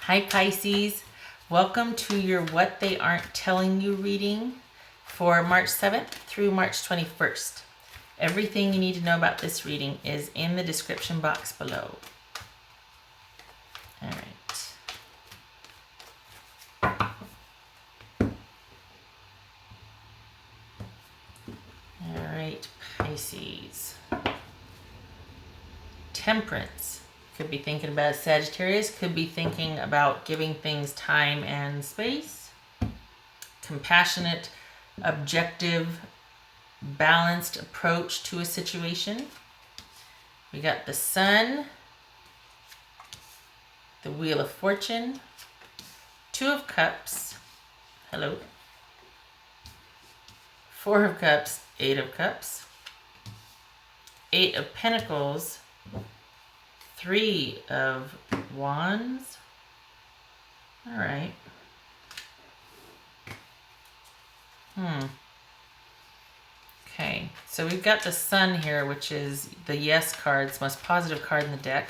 Hi Pisces, welcome to your What They Aren't Telling You reading for March 7th through March 21st. Everything you need to know about this reading is in the description box below. All right, Pisces. Temperance. Could be thinking about Sagittarius, could be thinking about giving things time and space. Compassionate, objective, balanced approach to a situation. We got the Sun, the Wheel of Fortune, Two of Cups, hello, Four of Cups, Eight of Cups, Eight of Pentacles, Three of Wands. All right. Okay, so we've got the Sun here, which is the Yes card. It's the most positive card in the deck.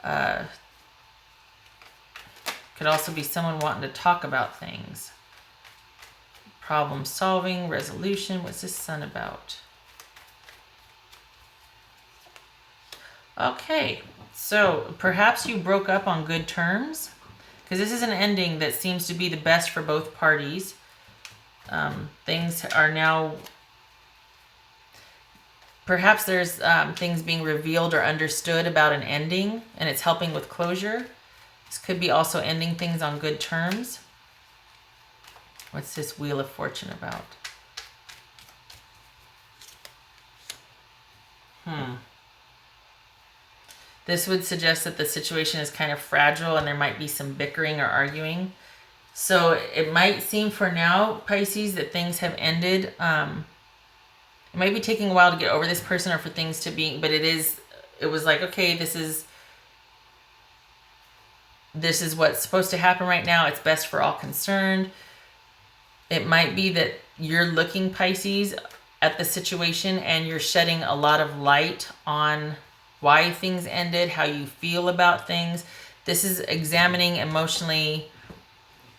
Could also be someone wanting to talk about things. Problem solving, resolution. What's this Sun about? Okay, so perhaps you broke up on good terms, because this is an ending that seems to be the best for both parties. Things are now, perhaps there's things being revealed or understood about an ending, and it's helping with closure. This could be also ending things on good terms. What's this Wheel of Fortune about? This would suggest that the situation is kind of fragile and there might be some bickering or arguing. So it might seem for now, Pisces, that things have ended. It might be taking a while to get over this person or for things to be, but it was like, okay, this is what's supposed to happen right now. It's best for all concerned. It might be that you're looking, Pisces, at the situation and you're shedding a lot of light on why things ended, how you feel about things. This is examining emotionally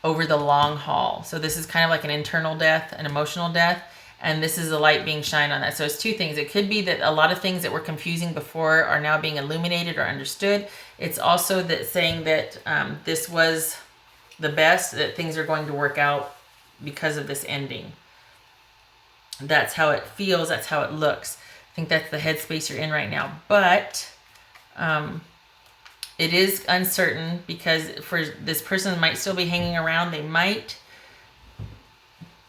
over the long haul. So this is kind of like an internal death, an emotional death, and this is the light being shined on that. So it's two things. It could be that a lot of things that were confusing before are now being illuminated or understood. It's also that saying that this was the best, that things are going to work out because of this ending. That's how it feels. That's how it looks. I think that's the headspace you're in right now. But it is uncertain because for this person might still be hanging around. They might.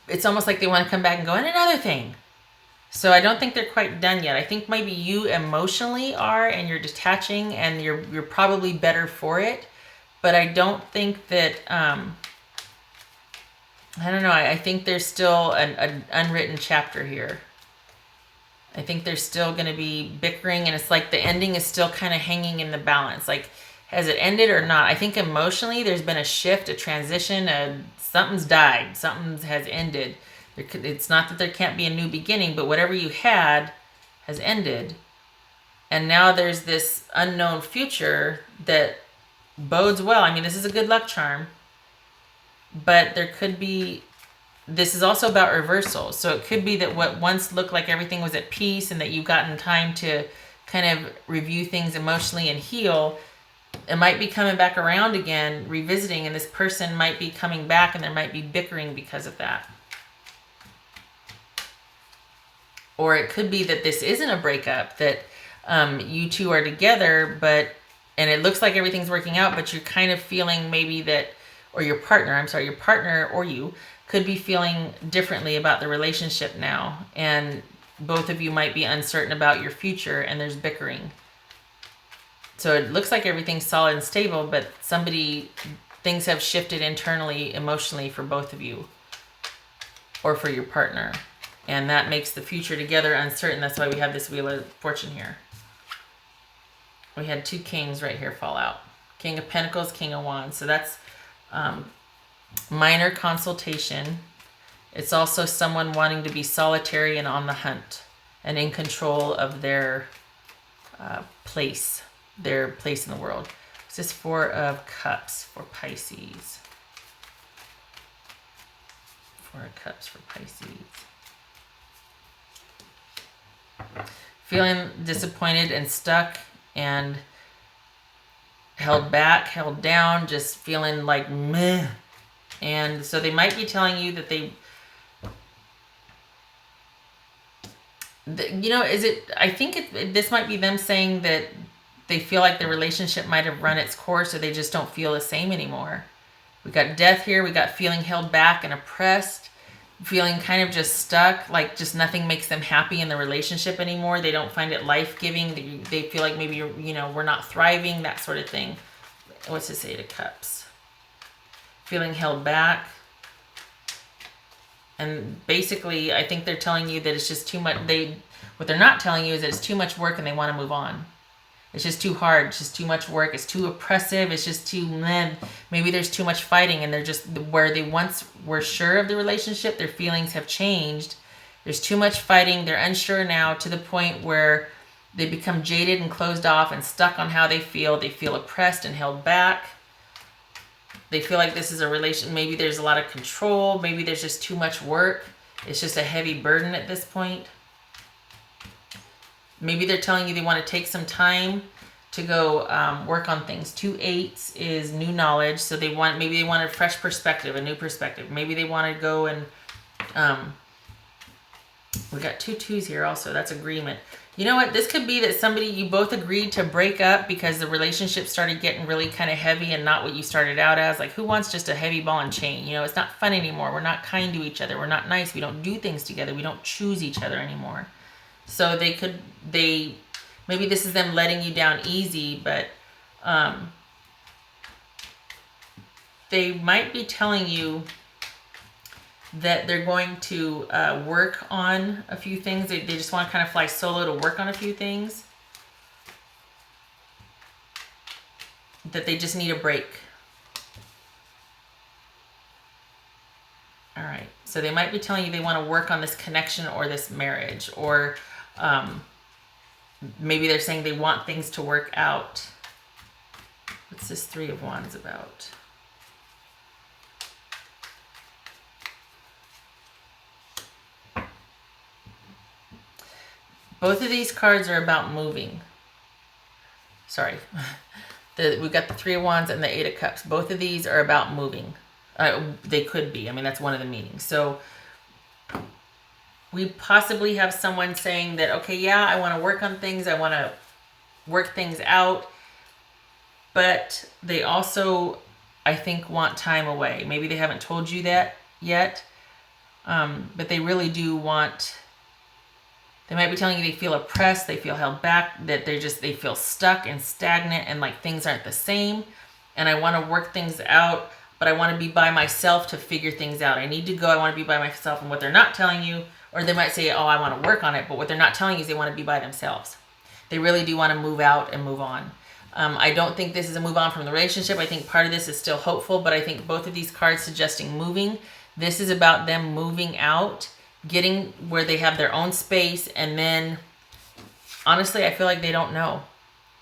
It's almost like they want to come back and go, and another thing. So I don't think they're quite done yet. I think maybe you emotionally are, and you're detaching, and you're probably better for it. But I don't think that. I don't know. I think there's still an unwritten chapter here. I think there's still going to be bickering, and it's like the ending is still kind of hanging in the balance. Like, has it ended or not? I think emotionally there's been a shift, a transition, something's died, something has ended. It's not that there can't be a new beginning, but whatever you had has ended. And now there's this unknown future that bodes well. I mean, this is a good luck charm, but there could be, this is also about reversal. So it could be that what once looked like everything was at peace and that you've gotten time to kind of review things emotionally and heal, it might be coming back around again, revisiting, and this person might be coming back and there might be bickering because of that. Or it could be that this isn't a breakup, that you two are together, and it looks like everything's working out, but you're kind of feeling maybe that, or your partner or you could be feeling differently about the relationship now, and both of you might be uncertain about your future, and there's bickering. So it looks like everything's solid and stable, but things have shifted internally, emotionally for both of you, or for your partner, and that makes the future together uncertain. That's why we have this Wheel of Fortune here. We had two kings right here fall out. King of Pentacles, King of Wands. So that's minor consultation. It's also someone wanting to be solitary and on the hunt and in control of their place in the world. What's this Four of Cups for Pisces? Four of Cups for Pisces. Feeling disappointed and stuck and held back, held down, just feeling like meh. And so they might be telling you that I think this might be them saying that they feel like the relationship might have run its course, or they just don't feel the same anymore. We got death here. We got feeling held back and oppressed, feeling kind of just stuck, like just nothing makes them happy in the relationship anymore. They don't find it life-giving. They feel like maybe, we're not thriving, that sort of thing. What's this Eight of Cups? Feeling held back. And basically, I think they're telling you that it's just too much. What they're not telling you is that it's too much work and they want to move on. It's just too hard. It's just too much work. It's too oppressive. It's just too, maybe there's too much fighting, and they're just, where they once were sure of the relationship, their feelings have changed. There's too much fighting. They're unsure now, to the point where they become jaded and closed off and stuck on how they feel. They feel oppressed and held back. They feel like this is a relation. Maybe there's a lot of control. Maybe there's just too much work. It's just a heavy burden at this point. Maybe they're telling you they want to take some time to go work on things. 2 8s is new knowledge. So maybe they want a fresh perspective, a new perspective. Maybe they want to go and, we got 2 2s here also. That's agreement. You know what? This could be that you both agreed to break up because the relationship started getting really kind of heavy and not what you started out as. Like, who wants just a heavy ball and chain? It's not fun anymore. We're not kind to each other. We're not nice. We don't do things together. We don't choose each other anymore. So maybe this is them letting you down easy, but they might be telling you that they're going to work on a few things. They just want to kind of fly solo to work on a few things. That they just need a break. All right. So they might be telling you they want to work on this connection or this marriage, or maybe they're saying they want things to work out. What's this Three of Wands about? Both of these cards are about moving. Sorry. We've got the Three of Wands and the Eight of Cups. Both of these are about moving. They could be. I mean, that's one of the meanings. So we possibly have someone saying that, okay, yeah, I want to work on things. I want to work things out. But they also, I think, want time away. Maybe they haven't told you that yet. But they really do want... They might be telling you they feel oppressed, they feel held back, that they feel stuck and stagnant, and like things aren't the same. And I want to work things out, but I want to be by myself to figure things out. I need to go, I want to be by myself. And what they're not telling you, or they might say, oh, I want to work on it, but what they're not telling you is they want to be by themselves. They really do want to move out and move on. I don't think this is a move on from the relationship. I think part of this is still hopeful, but I think both of these cards suggesting moving. This is about them moving out, getting where they have their own space, and then honestly, I feel like they don't know.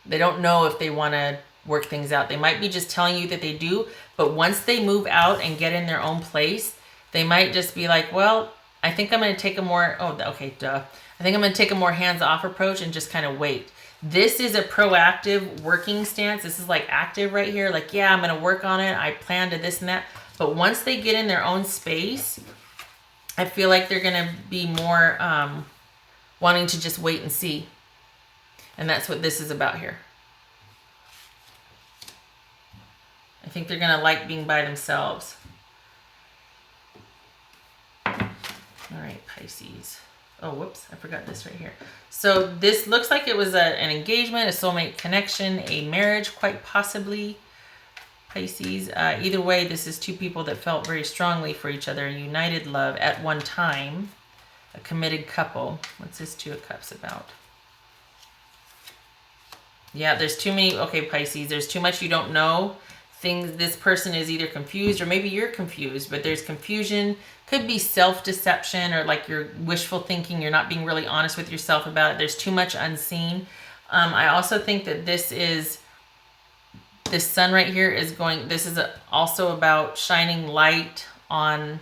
They don't know if they want to work things out. They might be just telling you that they do, but once they move out and get in their own place, they might just be like, well, I think I'm going to take a more, I think I'm going to take a more hands-off approach and just kind of wait. This is a proactive working stance. This is like active right here. Like, yeah, I'm going to work on it. I plan to this and that. But once they get in their own space, I feel like they're going to be more wanting to just wait and see. And that's what this is about here. I think they're going to like being by themselves. All right, Pisces. Oh, whoops. I forgot this right here. So this looks like it was an engagement, a soulmate connection, a marriage, quite possibly. Pisces. Either way, this is two people that felt very strongly for each other, a united love at one time, a committed couple. What's this Two of Cups about? Yeah, there's too many. Okay, Pisces, there's too much you don't know. This person is either confused, or maybe you're confused, but there's confusion. Could be self-deception, or like you're wishful thinking. You're not being really honest with yourself about it. There's too much unseen. I also think that this is this sun right here is going, this is also about shining light on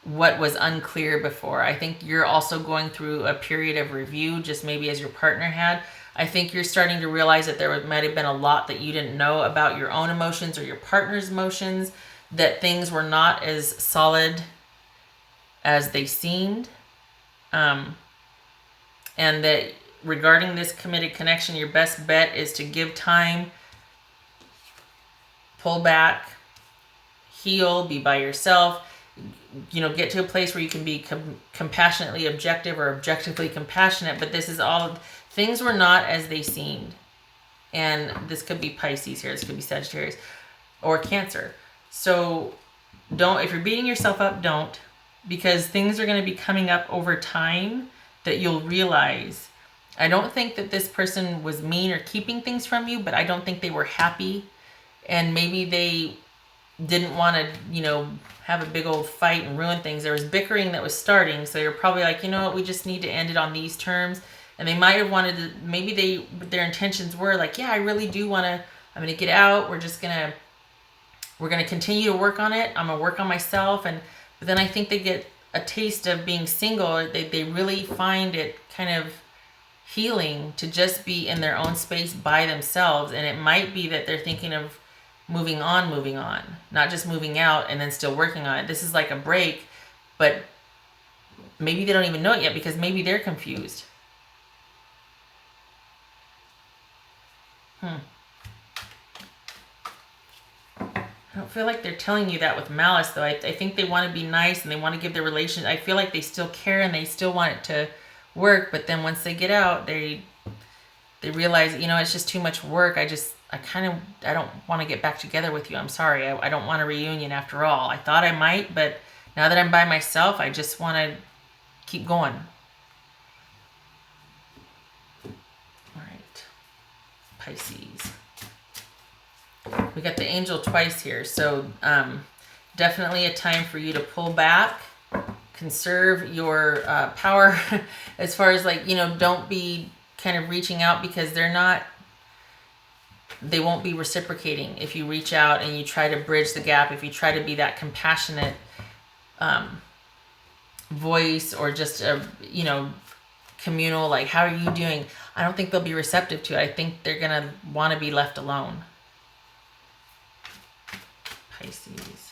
what was unclear before. I think you're also going through a period of review, just maybe as your partner had. I think you're starting to realize that there might have been a lot that you didn't know about your own emotions or your partner's emotions, that things were not as solid as they seemed. And that regarding this committed connection, your best bet is to give time, pull back, heal, be by yourself, get to a place where you can be compassionately objective or objectively compassionate. But this is all, things were not as they seemed. And this could be Pisces here, this could be Sagittarius or Cancer. So don't, if you're beating yourself up, don't, because things are going to be coming up over time that you'll realize. I don't think that this person was mean or keeping things from you, but I don't think they were happy. And maybe they didn't want to, have a big old fight and ruin things. There was bickering that was starting. So you're probably like, you know what, we just need to end it on these terms. And they might have wanted to, maybe their intentions were like, yeah, I really do want to, I'm going to get out. We're going to continue to work on it. I'm going to work on myself. But then I think they get a taste of being single. They really find it kind of healing to just be in their own space by themselves. And it might be that they're thinking of moving on, not just moving out and then still working on it. This is like a break, but maybe they don't even know it yet because maybe they're confused. I don't feel like they're telling you that with malice, though. I think they want to be nice and they want to give their relation. I feel like they still care and they still want it to work, but then once they get out, they realize, it's just too much work. I don't want to get back together with you. I'm sorry. I don't want a reunion after all. I thought I might, but now that I'm by myself, I just want to keep going. All right. Pisces. We got the angel twice here. So definitely a time for you to pull back, conserve your power as far as don't be kind of reaching out, because they won't be reciprocating if you reach out and you try to bridge the gap, if you try to be that compassionate voice or just a communal, like, how are you doing? I don't think they'll be receptive to it. I think they're gonna want to be left alone. Pisces.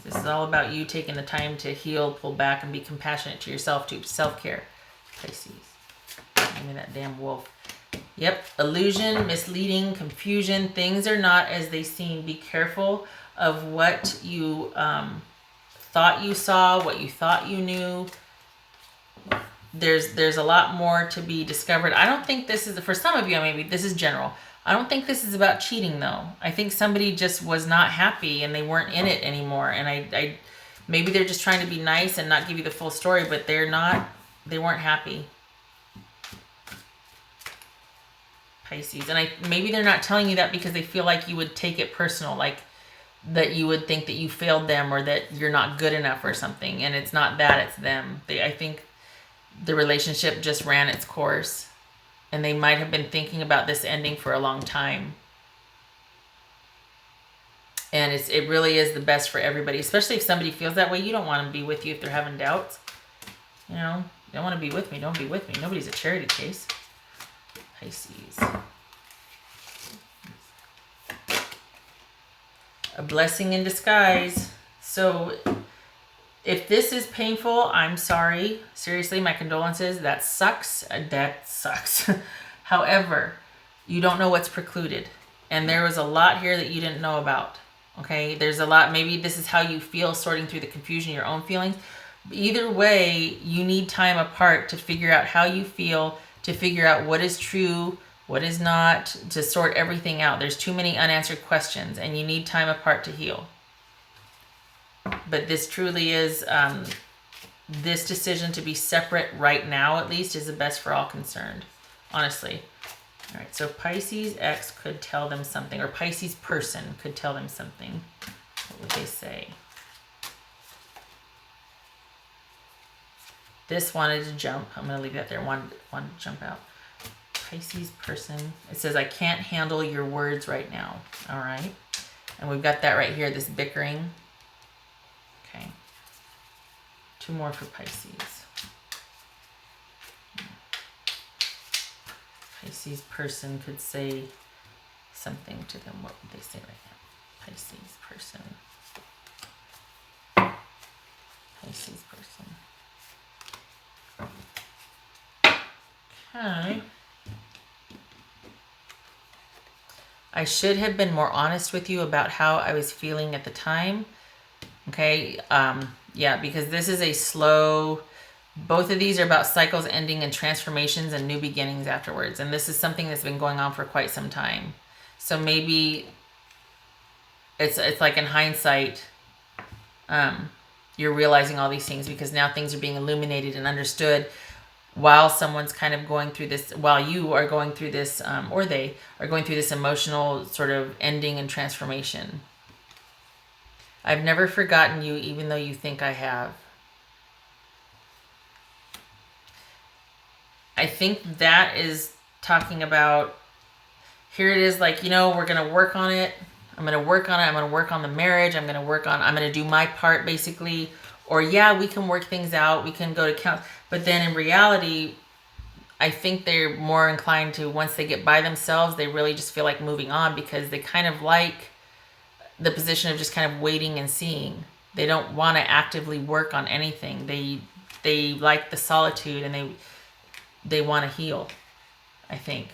This is all about you taking the time to heal, pull back, and be compassionate to yourself, too. Self-care. Pisces. Give me that damn wolf. Yep. Illusion, misleading, confusion. Things are not as they seem. Be careful of what you thought you saw, what you thought you knew. There's a lot more to be discovered. I don't think this is, for some of you, maybe this is general. I don't think this is about cheating, though. I think somebody just was not happy and they weren't in it anymore. And I maybe they're just trying to be nice and not give you the full story, but they weren't happy. Pisces. And maybe they're not telling you that because they feel like you would take it personal, like that you would think that you failed them or that you're not good enough or something. And it's not that, it's them. I think the relationship just ran its course. And they might have been thinking about this ending for a long time. And it really is the best for everybody, especially if somebody feels that way. You don't want them to be with you if they're having doubts. You don't want to be with me. Don't be with me. Nobody's a charity case. Pisces. A blessing in disguise. So if this is painful, I'm sorry. Seriously, my condolences. That sucks. That sucks. However, you don't know what's precluded. And there was a lot here that you didn't know about. Okay? There's a lot. Maybe this is how you feel, sorting through the confusion, your own feelings. Either way, you need time apart to figure out how you feel, to figure out what is true, what is not, to sort everything out. There's too many unanswered questions, and you need time apart to heal. But this truly is, this decision to be separate right now, at least, is the best for all concerned. Honestly. All right, so Pisces X could tell them something, or Pisces person could tell them something. What would they say? This wanted to jump. I'm going to leave that there. Wanted to jump out. Pisces person. It says, I can't handle your words right now. All right. And we've got that right here, this bickering. Okay. 2 more for Pisces. Pisces person could say something to them. What would they say right now? Pisces person. Pisces person. Okay. I should have been more honest with you about how I was feeling at the time. Okay. Yeah, because this is a slow, both of these are about cycles ending and transformations and new beginnings afterwards. And this is something that's been going on for quite some time. So maybe it's like in hindsight, you're realizing all these things because now things are being illuminated and understood while someone's kind of going through this, while you are going through this, or they are going through this emotional sort of ending and transformation. I've never forgotten you, even though you think I have. I think that is talking about, here it is like, you know, we're going to work on it. I'm going to work on it. I'm going to work on the marriage. I'm going to do my part basically. Or yeah, we can work things out. We can go to count. But then in reality, I think they're more inclined to, once they get by themselves, they really just feel like moving on because they kind of like the position of just kind of waiting and seeing. They don't want to actively work on anything. They like the solitude and they want to heal, I think.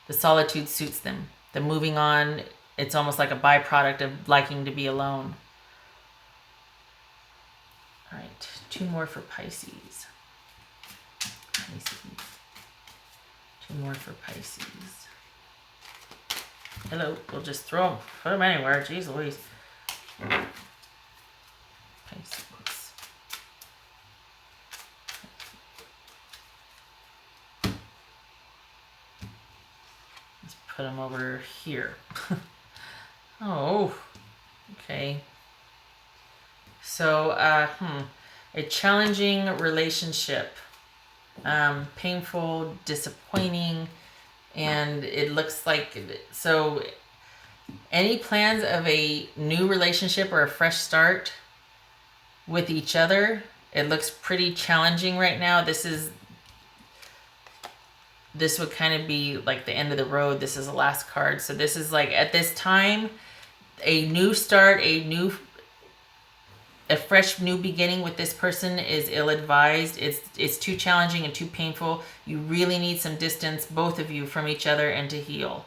The solitude suits them. The moving on, it's almost like a byproduct of liking to be alone. All right, 2 more for Pisces. 2 more for Pisces. Hello, we'll just put them anywhere. Jeez Louise. Pisces. Let's put them over here. Oh, okay. So, a challenging relationship, painful, disappointing, and it looks like, so any plans of a new relationship or a fresh start with each other, it looks pretty challenging right now. This would kind of be like the end of the road. This is the last card. So this is like, at this time, a new start, a fresh new beginning with this person is ill-advised. It's too challenging and too painful. You really need some distance, both of you, from each other and to heal.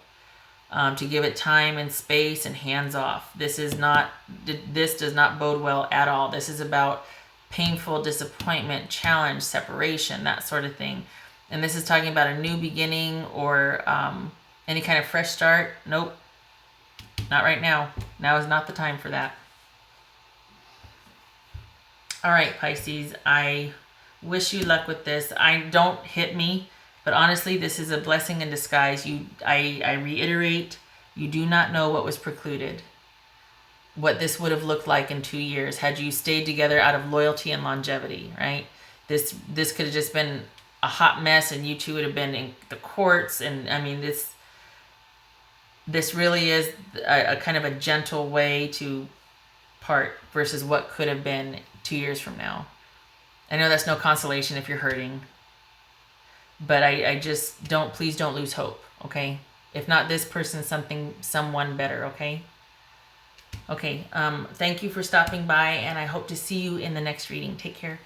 To give it time and space and hands off. This does not bode well at all. This is about painful disappointment, challenge, separation, that sort of thing. And this is talking about a new beginning or any kind of fresh start. Nope, not right now. Now is not the time for that. All right, Pisces, I wish you luck with this. Don't hit me, but honestly, this is a blessing in disguise. I reiterate, you do not know what was precluded, what this would have looked like in 2 years had you stayed together out of loyalty and longevity, right? This could have just been a hot mess and you two would have been in the courts. And I mean, this really is a kind of a gentle way to part versus what could have been 2 years from now. I know that's no consolation if you're hurting, but I just please don't lose hope, okay? If not this person, someone better, okay? Okay, thank you for stopping by, and I hope to see you in the next reading. Take care.